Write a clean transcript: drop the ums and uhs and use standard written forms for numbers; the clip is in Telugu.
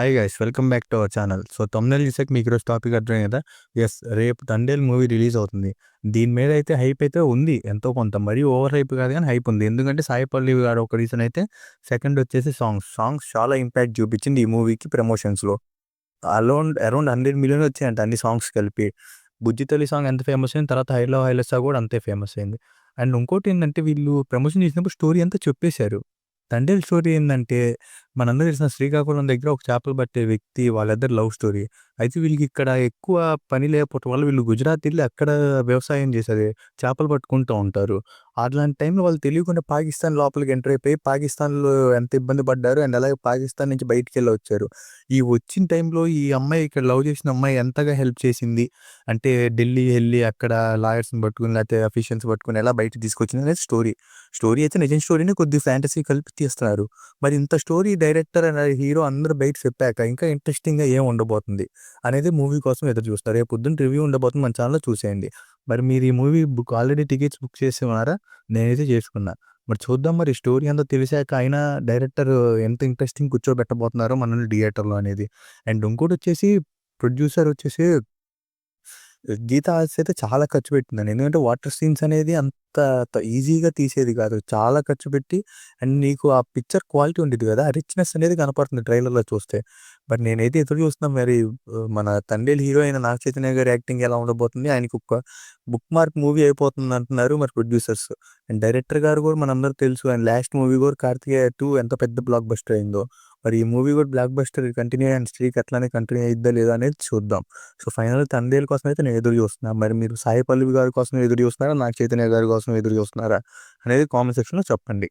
Hi guys, welcome back to our channel. So thumbnail చూసాక మీకు ఈరోజు టాపిక్ అర్థమైంది కదా. ఎస్, రేపు తండేల్ మూవీ రిలీజ్ అవుతుంది. దీని మీద అయితే హైప్ అయితే ఉంది, ఎంతో కొంత. మరీ ఓవర్ హైప్ కాదు కానీ హైప్ ఉంది. ఎందుకంటే సాయి పల్లవి గారు ఒక రీజన్ అయితే, సెకండ్ వచ్చేసి సాంగ్స్ చాలా ఇంపాక్ట్ చూపించింది ఈ మూవీకి ప్రమోషన్స్లో. అరౌండ్ 100 మిలియన్ వచ్చాయంట అన్ని సాంగ్స్ కలిపి. బుజ్జి తల్లి సాంగ్ ఎంత ఫేమస్ అయింది, తర్వాత హైలో హైలసా కూడా అంతే ఫేమస్ అయింది. అండ్ ఇంకోటి ఏంటంటే, వీళ్ళు ప్రమోషన్ చేసినప్పుడు స్టోరీ అంతా చెప్పేశారు. తండేల్ స్టోరీ ఏందంటే, మనందరూ తెలిసిన శ్రీకాకుళం దగ్గర ఒక చేపలు పట్టే వ్యక్తి, వాళ్ళిద్దరు లవ్ స్టోరీ. అయితే వీళ్ళకి ఇక్కడ ఎక్కువ పని లేకపోవటం వల్ల వీళ్ళు గుజరాత్ వెళ్ళి అక్కడ వ్యవసాయం చేసేది, చేపలు పట్టుకుంటూ ఉంటారు. అట్లాంటి టైంలో వాళ్ళు తెలియకుండా పాకిస్తాన్ లోపలికి ఎంటర్ అయిపోయి, పాకిస్తాన్‌లో ఎంత ఇబ్బంది పడ్డారు. అండ్ అలాగే పాకిస్తాన్ నుంచి బయటికెళ్ళి వచ్చారు. ఈ వచ్చిన టైంలో ఈ అమ్మాయి, ఇక్కడ లవ్ చేసిన అమ్మాయి ఎంతగా హెల్ప్ చేసింది. అంటే ఢిల్లీ ఎళ్లి అక్కడ లాయర్స్‌ని పట్టుకొని, లేకపోతే అఫీషియల్స్‌ని పట్టుకొని ఎలా బయటకి తీసుకొచ్చిందనేది స్టోరీ. స్టోరీ అయితే నిజం స్టోరీనే, కొద్దిగా ఫ్యాంటసీ కలిపి తీస్తున్నారు. మరి ఇంత స్టోరీ డైరెక్టర్ అండ్ హీరో అందరూ బయట చెప్పాక ఇంకా ఇంట్రెస్టింగ్‌గా ఏం ఉండబోతుంది అనేది మూవీ కోసం ఎదురు చూస్తారు. రేపు పొద్దున్న రివ్యూ ఉండబోతుంది, మన ఛానెల్‌లో చూసేయండి. మరి మీరు ఈ మూవీ ఆల్రెడీ టికెట్స్ బుక్ చేసి ఉన్నారా? నేనైతే చేసుకున్నా. మరి చూద్దాం, మరి స్టోరీ అంతా తెలిసాక అయినా డైరెక్టర్ ఎంత ఇంట్రెస్టింగ్ కూర్చోబెట్టబోతున్నారో మనల్ని థియేటర్‌లో అనేది. అండ్ ఇంకోటొచ్చేసి, ప్రొడ్యూసర్ వచ్చేసి గీతా ఆర్ట్స్ అయితే చాలా ఖర్చు పెట్టిందండి. ఎందుకంటే వాటర్ సీన్స్ అనేది అంత ఈజీగా తీసేది కాదు. చాలా ఖర్చు పెట్టి, అండ్ నీకు ఆ పిక్చర్ క్వాలిటీ ఉండిద్ది కదా, ఆ రిచ్‌నెస్ అనేది కనపడుతుంది ట్రైలర్‌లో చూస్తే. బట్ నేనైతే ఎదురు చూస్తున్నా, మరి మన తండేల్ హీరో అయిన నాగ చైతన్య గారి యాక్టింగ్ ఎలా ఉండబోతుంది. ఆయనకి ఒక బుక్ మార్క్ మూవీ అయిపోతుంది అంటున్నారు మరి ప్రొడ్యూసర్స్. అండ్ డైరెక్టర్ గారు కూడా మనందరికి తెలుసు. అండ్ లాస్ట్ మూవీ కూడా 'కార్తికేయ 2' ఎంత పెద్ద బ్లాక్ బస్టర్ అయిందో. మరి ఈ మూవీ కూడా block buster continue and streak అట్లానే కంటిన్యూ అయిద్దా లేదా అనేది చూద్దాం. సో ఫైనల్‌గా తండేల్ కోసం అయితే నేను ఎదురు చూస్తున్నా. మరి మీరు సాయి పల్లవి గారి కోసం ఎదురు చూస్తున్నారా? నాగ చైతన్య గారి కోసం ఎదురు చూస్తున్నారా? అనేది కామెంట్ సెక్షన్‌లో చెప్పండి.